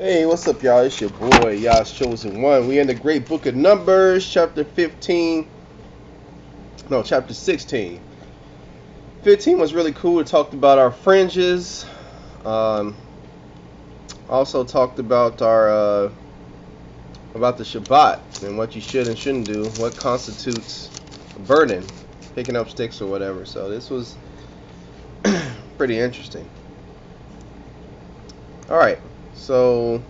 Hey, what's up, y'all? It's your boy, y'all's chosen one. We in the great book of Numbers, chapter 15. No, chapter 16. 15 was really cool. It talked about our fringes. Um, Also talked about our about the Shabbat and what you should and shouldn't do. What constitutes a burden, picking up sticks or whatever. So this was pretty interesting. All right, so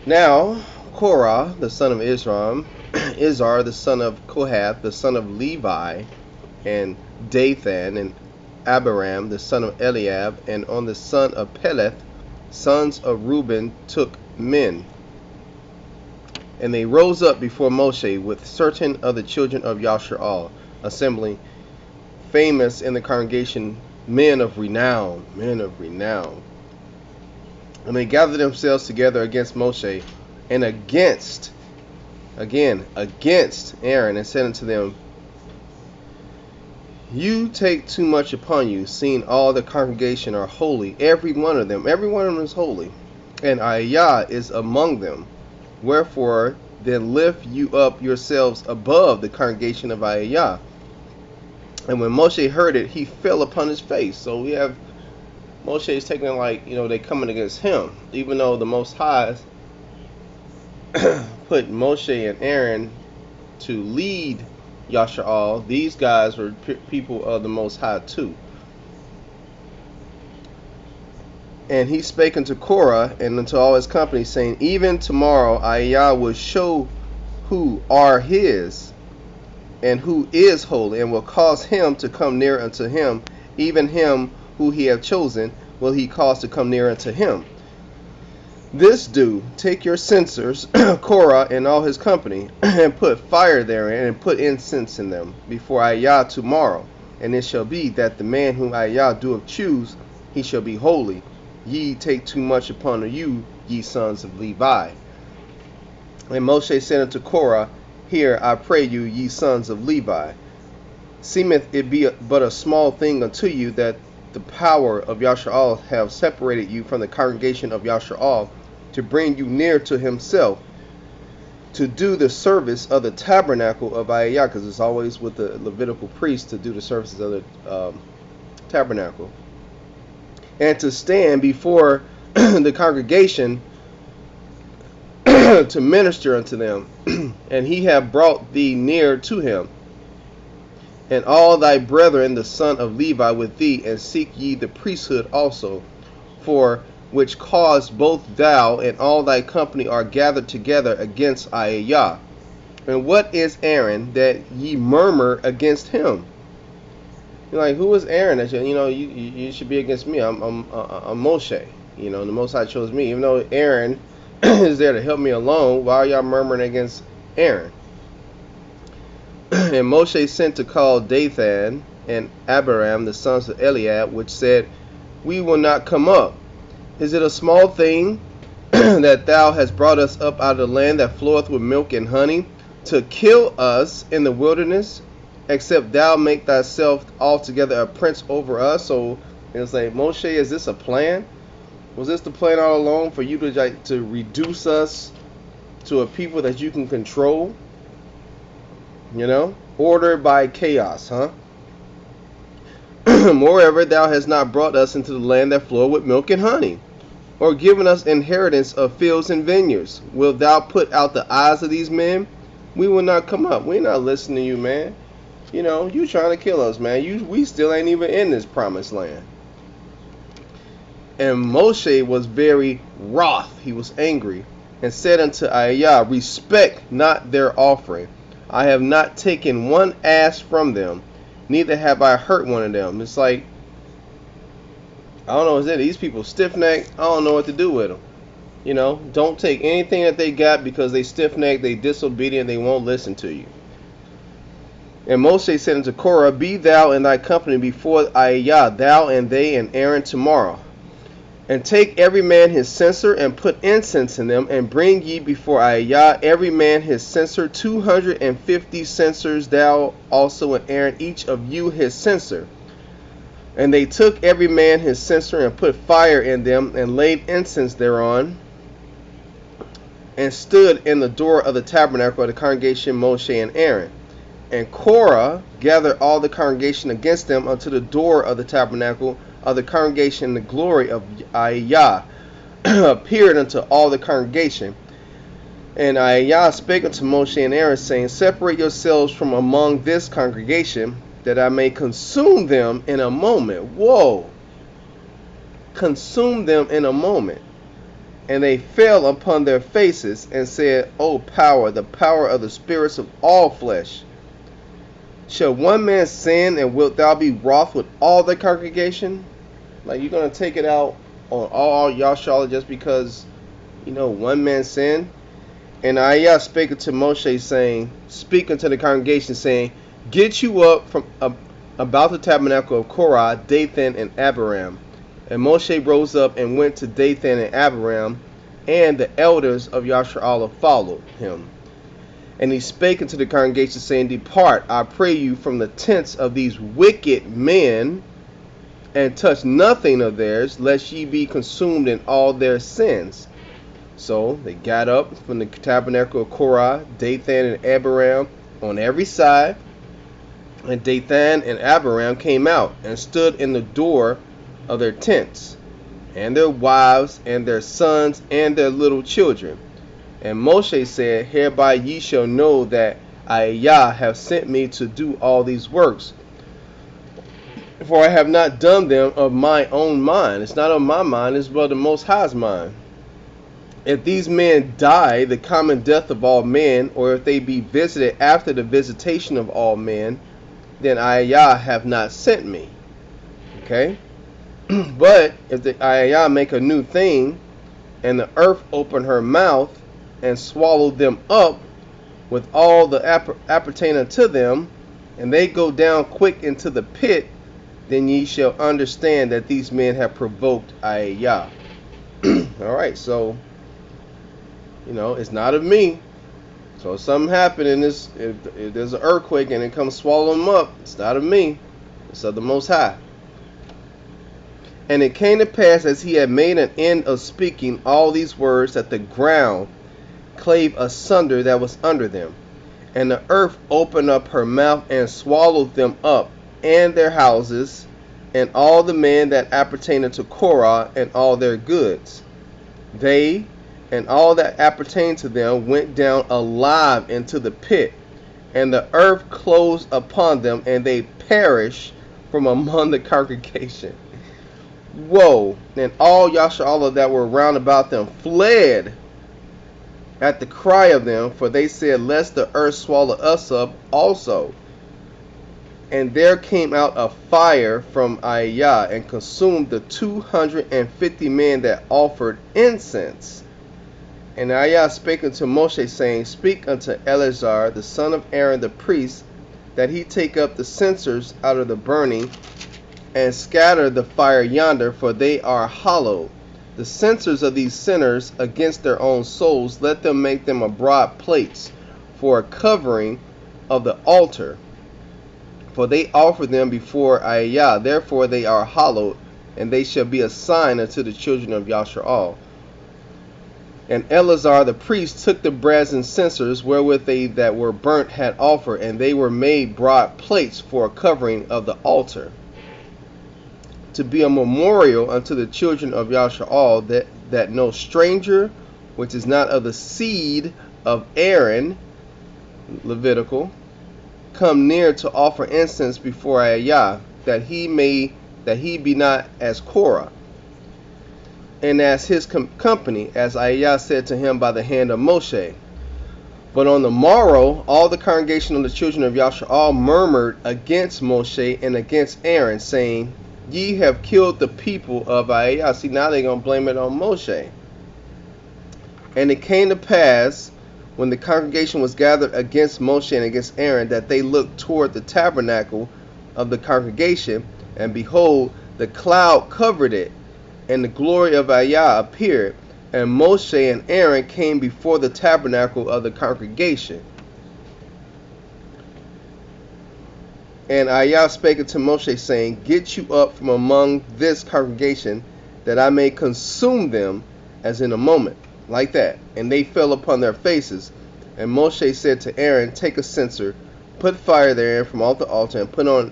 now Korah, the son of Izram, Izhar, the son of Kohath, the son of Levi, and Dathan, and Abiram, the son of Eliab, and on the son of Peleth, sons of Reuben, took men. And they rose up before Moshe with certain of the children of Yasharal, assembly, famous in the congregation, men of renown, men of renown. And they gathered themselves together against Moshe and against Aaron, and said unto them, You take too much upon you, seeing all the congregation are holy, every one of them is holy, and Ayah is among them. Wherefore then lift you up yourselves above the congregation of Ayah. And when Moshe heard it, he fell upon his face. So we have Moshe is taking they coming against him, even though the Most High put Moshe and Aaron to lead Yasharal. These guys were people of the Most High too. And he spake unto Korah and unto all his company, saying, Even tomorrow Ayah will show who are his, and who is holy, and will cause him to come near unto him, even him who he have chosen will he cause to come near unto him. This do, take your censers, Korah and all his company, and put fire therein, and put incense in them, before Ayah tomorrow. And it shall be that the man whom Ayah doeth choose, he shall be holy. Ye take too much upon you, ye sons of Levi. And Moshe said unto Korah, Hear, I pray you, ye sons of Levi. Seemeth it be but a small thing unto you that the power of Yasharal have separated you from the congregation of Yasharal, to bring you near to himself, to do the service of the tabernacle of Ayah, because it's always with the Levitical priests to do the services of the tabernacle, and to stand before the congregation to minister unto them. And he have brought thee near to him, and all thy brethren the son of Levi with thee, and seek ye the priesthood also, for which cause both thou and all thy company are gathered together against Ayah. And what is Aaron that ye murmur against him? You're like, who is Aaron that you should be against me? I'm Moshe. The Most High chose me. Even though Aaron is there to help me alone, why are y'all murmuring against Aaron? And Moshe sent to call Dathan and Abiram, the sons of Eliab, which said, We will not come up. Is it a small thing that thou hast brought us up out of the land that floweth with milk and honey, to kill us in the wilderness, except thou make thyself altogether a prince over us? So it's like, Moshe, is this a plan? Was this the plan all along, for you to reduce us to a people that you can control? Ordered by chaos, huh? Moreover, thou hast not brought us into the land that floweth with milk and honey, or given us inheritance of fields and vineyards. Wilt thou put out the eyes of these men? We will not come up. We're not listening to you, man. You trying to kill us, man. We still ain't even in this promised land. And Moshe was very wroth. He was angry, and said unto Ayah, Respect not their offering. I have not taken one ass from them, neither have I hurt one of them. It's like, I don't know, is it these people stiff-necked? I don't know what to do with them. Don't take anything that they got, because they stiff-necked, they disobedient, they won't listen to you. And Moshe said unto Korah, Be thou in thy company before Ayah, thou and they and Aaron tomorrow. And take every man his censer, and put incense in them, and bring ye before Ayah every man his censer, 250 censers, thou also and Aaron, each of you his censer. And they took every man his censer and put fire in them and laid incense thereon and stood in the door of the tabernacle of the congregation, Moshe and Aaron. And Korah gathered all the congregation against them unto the door of the tabernacle of the congregation. The glory of Yah appeared unto all the congregation. And Yah spake unto Moshe and Aaron, saying, separate yourselves from among this congregation, that I may consume them in a moment. Whoa! Consume them in a moment. And they fell upon their faces and said, O power, the power of the spirits of all flesh, shall one man sin, and wilt thou be wroth with all the congregation? Like, you're going to take it out on all Yasha'Allah just because, one man sinned? And Ayah spake unto Moshe, saying, speak unto the congregation, saying, get you up from about the tabernacle of Korah, Dathan, and Abiram. And Moshe rose up and went to Dathan and Abiram, and the elders of Yasha'Allah followed him. And he spake unto the congregation, saying, depart, I pray you, from the tents of these wicked men, and touch nothing of theirs, lest ye be consumed in all their sins. So they got up from the tabernacle of Korah, Dathan, and Abiram on every side. And Dathan and Abiram came out and stood in the door of their tents, and their wives, and their sons, and their little children. And Moshe said, hereby ye shall know that I, Yah, have sent me to do all these works. For I have not done them of my own mind. It's not of my mind, it's but the Most High's mind. If these men die the common death of all men, or if they be visited after the visitation of all men, then I, Yah, have not sent me. Okay? But if the Ayah make a new thing, and the earth open her mouth, and swallow them up with all the appertaining to them, and they go down quick into the pit, then ye shall understand that these men have provoked Ayah. Alright, so, it's not of me. So if something happened in this, if there's an earthquake and it comes swallow them up, it's not of me. It's of the Most High. And it came to pass, as he had made an end of speaking all these words, that the ground clave asunder that was under them, and the earth opened up her mouth and swallowed them up, and their houses, and all the men that appertained to Korah, and all their goods. They and all that appertained to them went down alive into the pit, and the earth closed upon them, and they perished from among the congregation. Whoa! And all Yasha'Allah that were round about them fled at the cry of them, for they said, lest the earth swallow us up also. And there came out a fire from Ayah, and consumed the 250 men that offered incense. And Ayah spake unto Moshe, saying, speak unto Eleazar the son of Aaron the priest, that he take up the censers out of the burning, and scatter the fire yonder, for they are hollow. The censers of these sinners against their own souls, let them make them a broad plates for a covering of the altar. For they offer them before Ayah, therefore they are hallowed, and they shall be a sign unto the children of Yasha'al. And Eleazar the priest took the brazen censers wherewith they that were burnt had offered, and they were made broad plates for a covering of the altar, to be a memorial unto the children of Yasha'al, that no stranger which is not of the seed of Aaron, Levitical, come near to offer incense before Ayah, that he be not as Korah, and as his company, as Ayah said to him by the hand of Moshe. But on the morrow, all the congregation of the children of Yasha'al murmured against Moshe and against Aaron, saying, ye have killed the people of Ayah. See, now they're going to blame it on Moshe. And it came to pass, when the congregation was gathered against Moshe and against Aaron, that they looked toward the tabernacle of the congregation, and behold, the cloud covered it, and the glory of Ayah appeared, and Moshe and Aaron came before the tabernacle of the congregation. And Yah spake unto Moshe, saying, Get you up from among this congregation, that I may consume them as in a moment. Like that. And they fell upon their faces. And Moshe said to Aaron, Take a censer, put fire therein from off the altar, and put on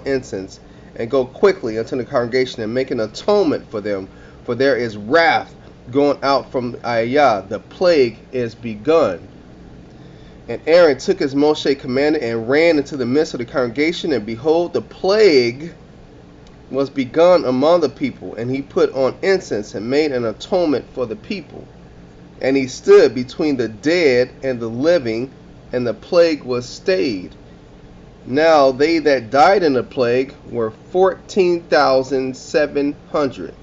incense, and go quickly unto the congregation, and make an atonement for them, for there is wrath going out from Yah, the plague is begun. And Aaron took as Moshe commanded, and ran into the midst of the congregation, and behold, the plague was begun among the people. And he put on incense, and made an atonement for the people. And he stood between the dead and the living, and the plague was stayed. Now they that died in the plague were 14,700,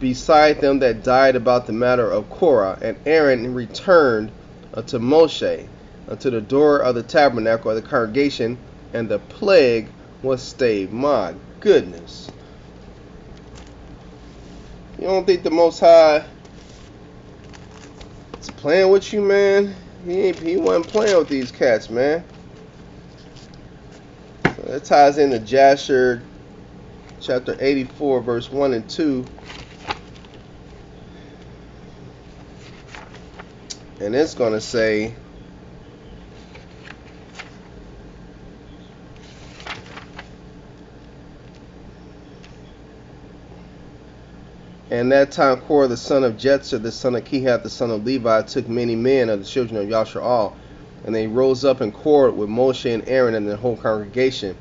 beside them that died about the matter of Korah. And Aaron returned unto Moshe, unto the door of the tabernacle of the congregation, and the plague was stayed. My goodness. You don't think the Most High is playing with you, man? He wasn't playing with these cats, man. So that ties into Jasher chapter 84, verse 1 and 2. And it's going to say, And that time Korah the son of Jetzer, the son of Kehath, the son of Levi, took many men of the children of Yasharal, and they rose up and quarreled with Moshe and Aaron and the whole congregation.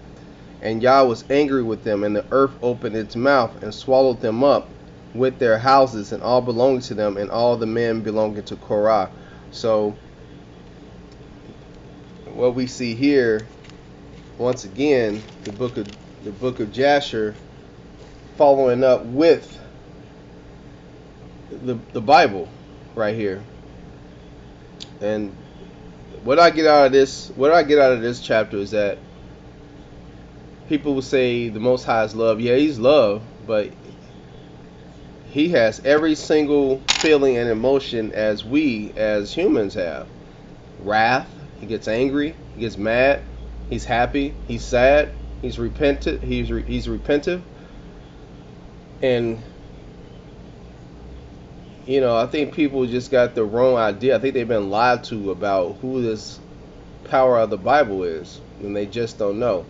And Yah was angry with them, and the earth opened its mouth and swallowed them up with their houses and all belonging to them, and all the men belonging to Korah. So what we see here, once again, the book of Jasher following up with the Bible right here. And what I get out of this chapter is that people will say the Most High is love. Yeah, he's love, but he has every single feeling and emotion as we as humans have. Wrath, he gets angry, he gets mad, he's happy, he's sad, he's repentant, he's repentive. And you know, I think people just got the wrong idea. I think they've been lied to about who this power of the Bible is, and they just don't know.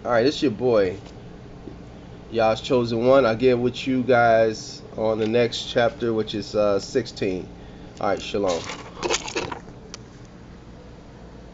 Alright, this is your boy, Yah's Chosen One. I'll get with you guys on the next chapter, which is 16. Alright, shalom.